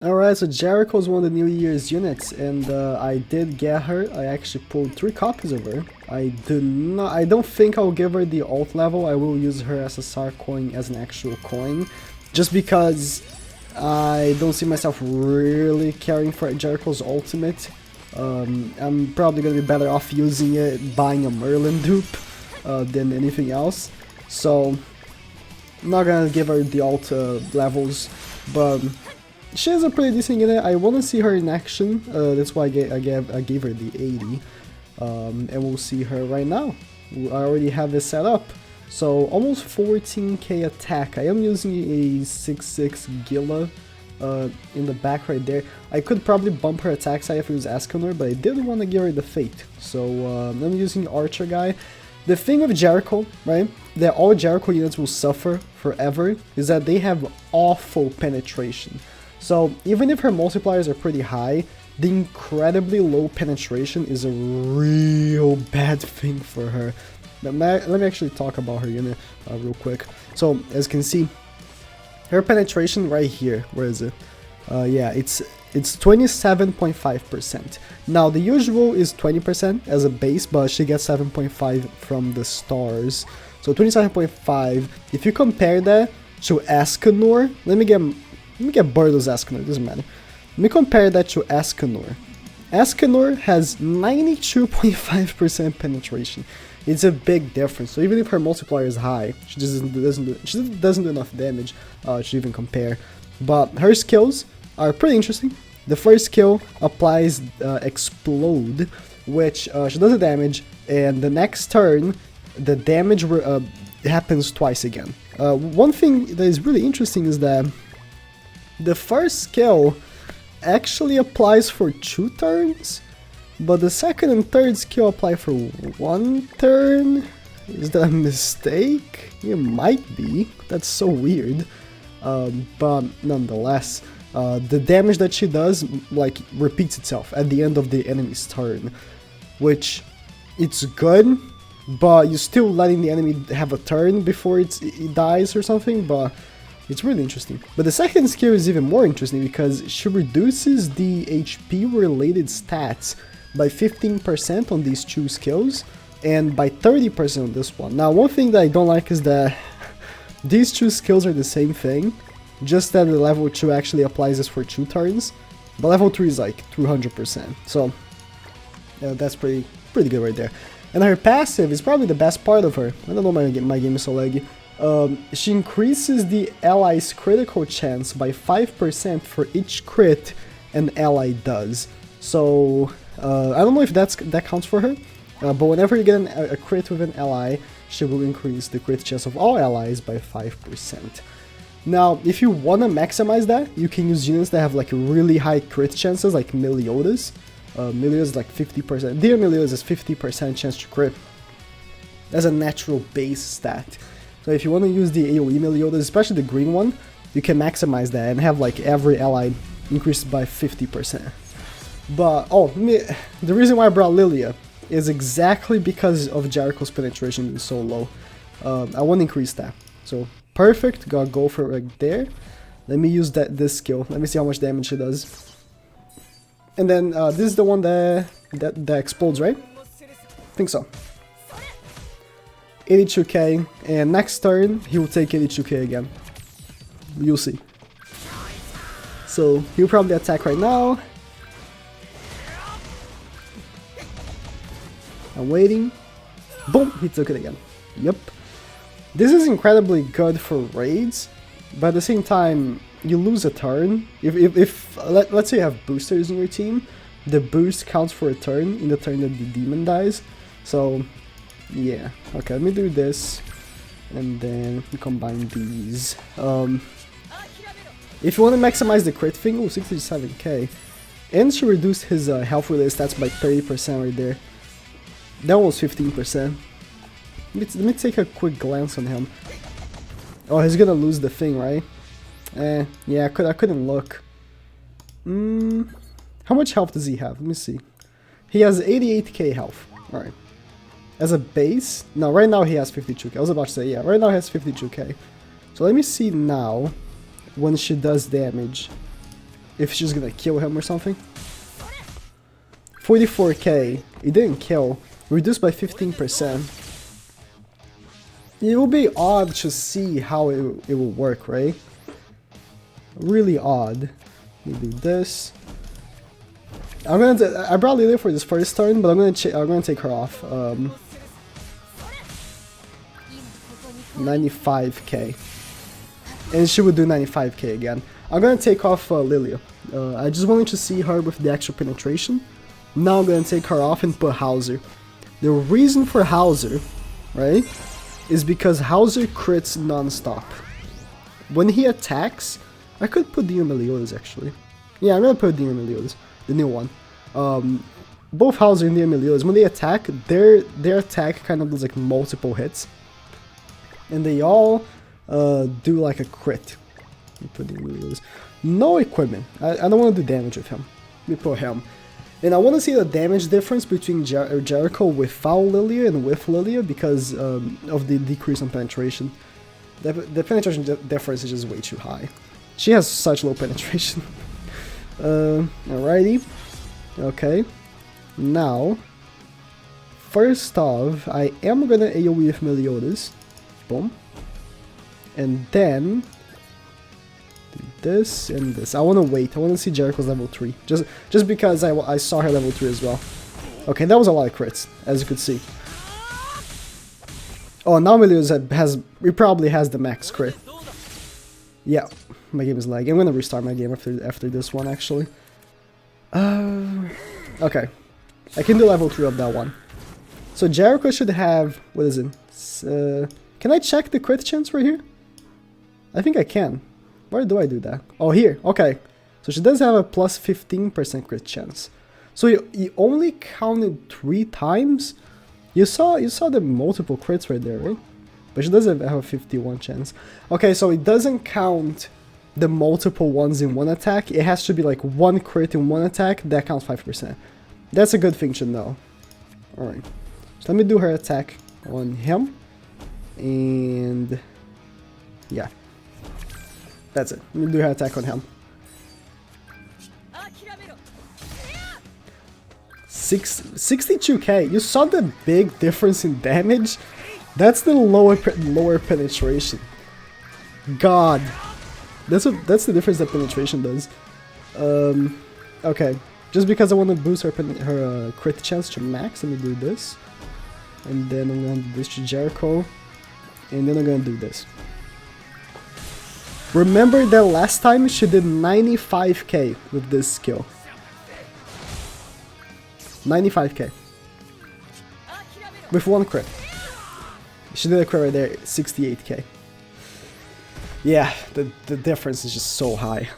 Alright, so Jericho is one of the New Year's units, and I did get her. I actually pulled 3 copies of her. I don't think I'll give her the alt level. I will use her as a SAR coin, as an actual coin, just because I don't see myself really caring for Jericho's ultimate. I'm probably gonna be better off using it, buying a Merlin dupe, than anything else. So, I'm not gonna give her the alt levels, but she is a pretty decent unit. I want to see her in action. That's why I gave her the 80. And we'll see her right now. I already have it set up. So almost 14k attack. I am using a 6/6 Gila in the back right there. I could probably bump her attack side if it was Escanor, but I did want to give her the Fate. So I'm using Archer guy. The thing with Jericho, right, that all Jericho units will suffer forever, is that they have awful penetration. So even if her multipliers are pretty high, the incredibly low penetration is a real bad thing for her. But let me actually talk about her unit real quick. So as you can see, her penetration right here, where is it? Yeah, it's 27.5%. Now the usual is 20% as a base, but she gets 7.5 from the stars. So 27.5. If you compare that to Escanor, let me get Birdo's Escanor, doesn't matter. Let me compare that to Escanor. Escanor has 92.5% penetration. It's a big difference. So even if her multiplier is high, she doesn't do enough damage to even compare. But her skills are pretty interesting. The first skill applies Explode, which she does the damage, and the next turn, the damage happens twice again. One thing that is really interesting is that the first skill actually applies for 2 turns, but the second and third skill apply for 1 turn. Is that a mistake? It might be. That's so weird. But nonetheless, the damage that she does like repeats itself at the end of the enemy's turn, which it's good, but you're still letting the enemy have a turn before it dies or something, but it's really interesting. But the second skill is even more interesting because she reduces the HP related stats by 15% on these 2 skills and by 30% on this one. Now one thing that I don't like is that these 2 skills are the same thing, just that the level 2 actually applies this for 2 turns, but level 3 is like 200%. So yeah, that's pretty good right there. And her passive is probably the best part of her. I don't know, my game is so laggy. She increases the ally's critical chance by 5% for each crit an ally does. So I don't know if that counts for her, but whenever you get a crit with an ally, she will increase the crit chance of all allies by 5%. Now, if you want to maximize that, you can use units that have like really high crit chances, like Meliodas. Meliodas is like 50%. Dear Meliodas is 50% chance to crit. That's a natural base stat. So if you want to use the AoE Meliodas, especially the green one, you can maximize that and have like every ally increased by 50%. But, the reason why I brought Lilia is exactly because of Jericho's penetration being so low. I want to increase that. So, perfect, gotta go for it right there. Let me use this skill. Let me see how much damage she does. And then, this is the one that explodes, right? I think so. 82k, and next turn he will take 82k again. You'll see. So he'll probably attack right now. I'm waiting. Boom! He took it again. Yep. This is incredibly good for raids, but at the same time, you lose a turn. Let's say you have boosters in your team, the boost counts for a turn in the turn that the demon dies. So yeah, okay, let me do this, and then we combine these. If you want to maximize the crit thing, 67k, and she reduced his health related stats by 30% right there. That was 15%. Let me take a quick glance on him. Oh, he's gonna lose the thing, right? Yeah, I couldn't look. How much health does he have? Let me see. He has 88k health. Alright. As a base, no, right now he has 52k. I was about to say, yeah, right now he has 52k. So let me see now when she does damage. if she's gonna kill him or something. 44k, it didn't kill, reduced by 15%. It will be odd to see how it will work, right? Really odd. We do this. I brought Lilia for this first turn, but I'm gonna take her off. 95k, and she would do 95k again. I'm gonna take off Lilia. I just wanted to see her with the extra penetration. Now I'm gonna take her off and put Hauser. The reason for Hauser, right, is because Hauser crits non-stop. When he attacks, I could put the Meliodas actually. Yeah, I'm gonna put the Meliodas, the new one. Both Hauser and the Meliodas, when they attack, their attack kind of does like multiple hits, and they all do like a crit. Put the Meliodas. No equipment. I don't want to do damage with him. We put him. And I want to see the damage difference between JERICHO without Lilia and with Lilia because of the decrease in penetration. The penetration difference is just way too high. She has such low penetration. Alrighty. Okay. Now, first off, I am gonna AoE with Meliodas. Boom. And then do this and this. I wanna wait. I wanna see JERICHO's level 3. Just because I saw her level 3 as well. Okay, that was a lot of crits, as you could see. Oh, now Meliodas he probably has the max crit. Yeah, my game is lagging. I'm gonna restart my game after this one actually. Okay. I can do level 3 of that one. So JERICHO should have, what is it? Can I check the crit chance right here? I think I can. Where do I do that? Oh, here. Okay. So she does have a plus 15% crit chance. So you only counted 3 times? You saw the multiple crits right there, right? But she doesn't have a 51 chance. Okay, so it doesn't count the multiple ones in one attack. It has to be like 1 crit in 1 attack. That counts 5%. That's a good thing to know. Alright. So let me do her attack on him. And yeah. That's it. Let me do her attack on him. 62k. You saw the big difference in damage? That's the lower penetration. God. That's the difference that penetration does. Okay. Just because I want to boost her crit chance to max, let me do this. And then I'm going to do this to JERICHO. And then I'm going to do this. Remember that last time she did 95k with this skill. 95k. With 1 crit. She did a crit right there, 68k. Yeah, the difference is just so high.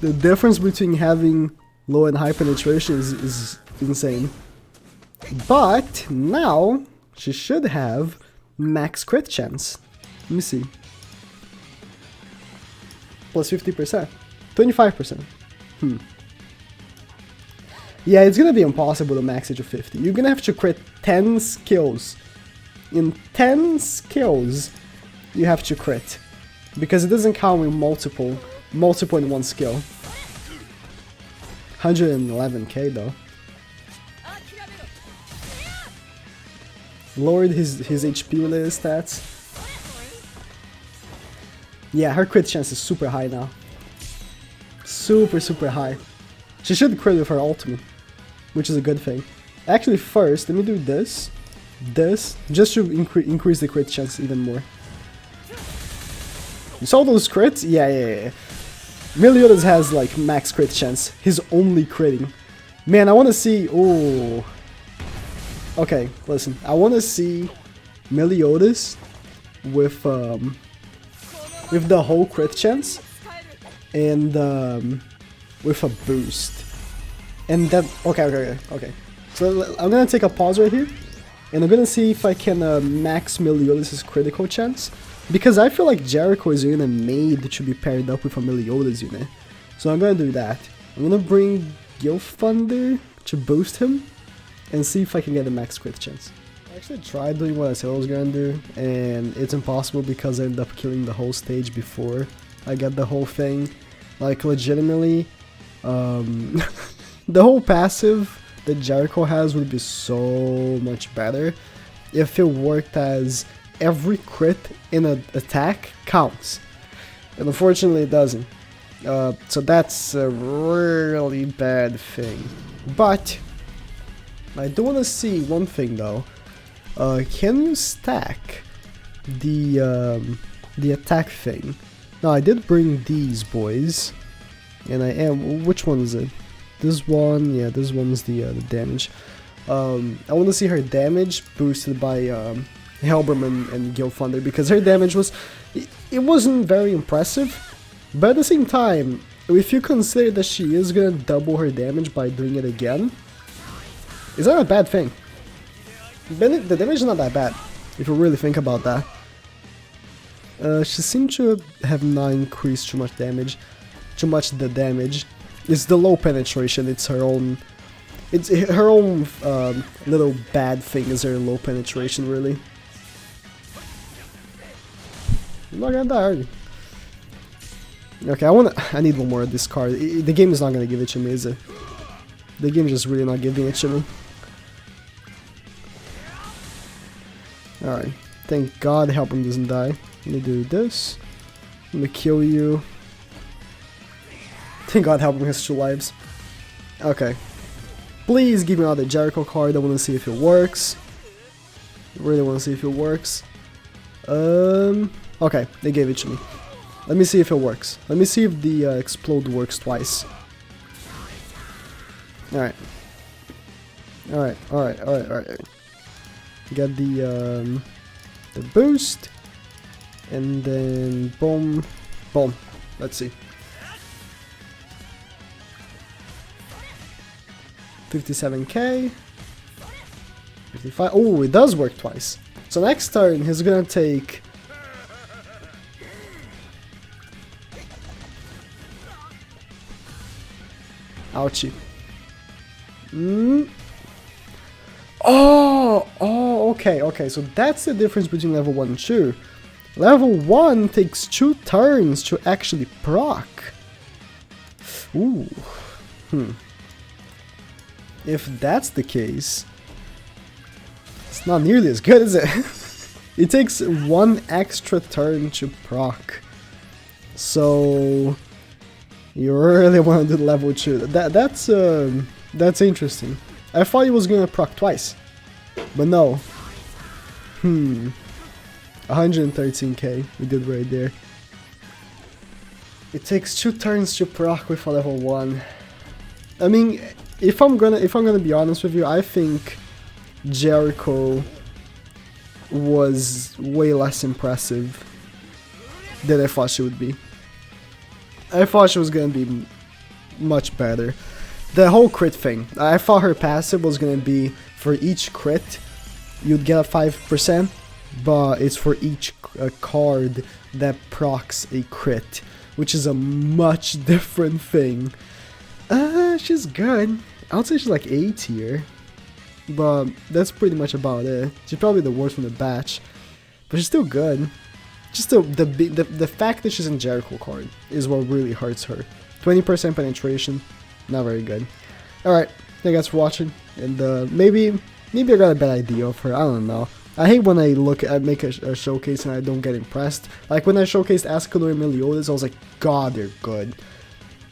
The difference between having low and high penetration is insane. But now she should have max crit chance. Let me see. Plus 50%. 25%. Yeah, it's gonna be impossible to max it to 50. You're gonna have to crit 10 skills. In 10 skills, you have to crit. Because it doesn't count with multiple in one skill. 111k though. Lowered his HP related stats. Yeah, her crit chance is super high now. Super high. She should crit with her ultimate, which is a good thing. Actually, first, let me do this, just to increase the crit chance even more. You saw those crits? Yeah. Meliodas has like max crit chance. He's only critting. Man, I want to see. Oh. Okay, listen. I want to see Meliodas with the whole crit chance and with a boost. And that. Okay. So I'm gonna take a pause right here, and I'm gonna see if I can max Meliodas' critical chance. Because I feel like JERICHO is a unit made to be paired up with a Meliodas unit. So I'm gonna do that. I'm gonna bring Gilthunder to boost him and see if I can get a max crit chance. I actually tried doing what I said I was gonna do, and it's impossible because I ended up killing the whole stage before I got the whole thing. Like legitimately, The whole passive that Jericho has would be so much better if it worked as every crit in an attack counts. And unfortunately it doesn't. So that's a really bad thing. But I do want to see one thing though. Can you stack the attack thing? Now I did bring these boys, and I am. Which one is it? This one, yeah, this one's the damage. I want to see her damage boosted by Helberman and Gil Thunder, because her damage was, it wasn't very impressive, but at the same time, if you consider that she is gonna double her damage by doing it again, is that a bad thing? The damage is not that bad, if you really think about that. She seemed to have not increased too much damage. The damage. It's the low penetration, it's her own... It's her own little bad thing is her low penetration, really. I'm not gonna die, are you? Okay, I need one more of this card. The game is not gonna give it to me, is it? The game is just really not giving it to me. Alright, thank God help him doesn't die. Let me do this. Let me kill you. Thank God help him has 2 lives. Okay. Please give me another Jericho card. I want to see if it works. I really want to see if it works. Okay, they gave it to me. Let me see if it works. Let me see if the explode works twice. Alright. Alright. Got the boost. And then boom. Boom. Let's see. 57k. 55. Oh, it does work twice. So next turn he's gonna take... Ouchie. Oh, okay, so that's the difference between level 1 and 2. Level 1 takes 2 turns to actually proc. Ooh. If that's the case, it's not nearly as good, is it? It takes 1 extra turn to proc. So you really want to do level 2. That's interesting. I thought he was gonna proc twice, but no. 113k we did right there. It takes 2 turns to proc with a level 1. I mean, if I'm gonna be honest with you, I think Jericho was way less impressive than I thought she would be. I thought she was gonna be much better. The whole crit thing, I thought her passive was gonna be for each crit you'd get a 5%, but it's for each card that procs a crit, which is a much different thing. She's good. I would say she's like A tier, but that's pretty much about it. She's probably the worst from the batch, but she's still good. Just the fact that she's in Jericho card is what really hurts her. 20% penetration, not very good. Alright, thank you guys for watching, and maybe I got a bad idea of her, I don't know. I hate when I make a showcase and I don't get impressed. Like when I showcased Ascanor and Meliodas, I was like, God, they're good.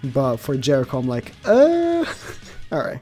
But for Jericho, I'm like, alright.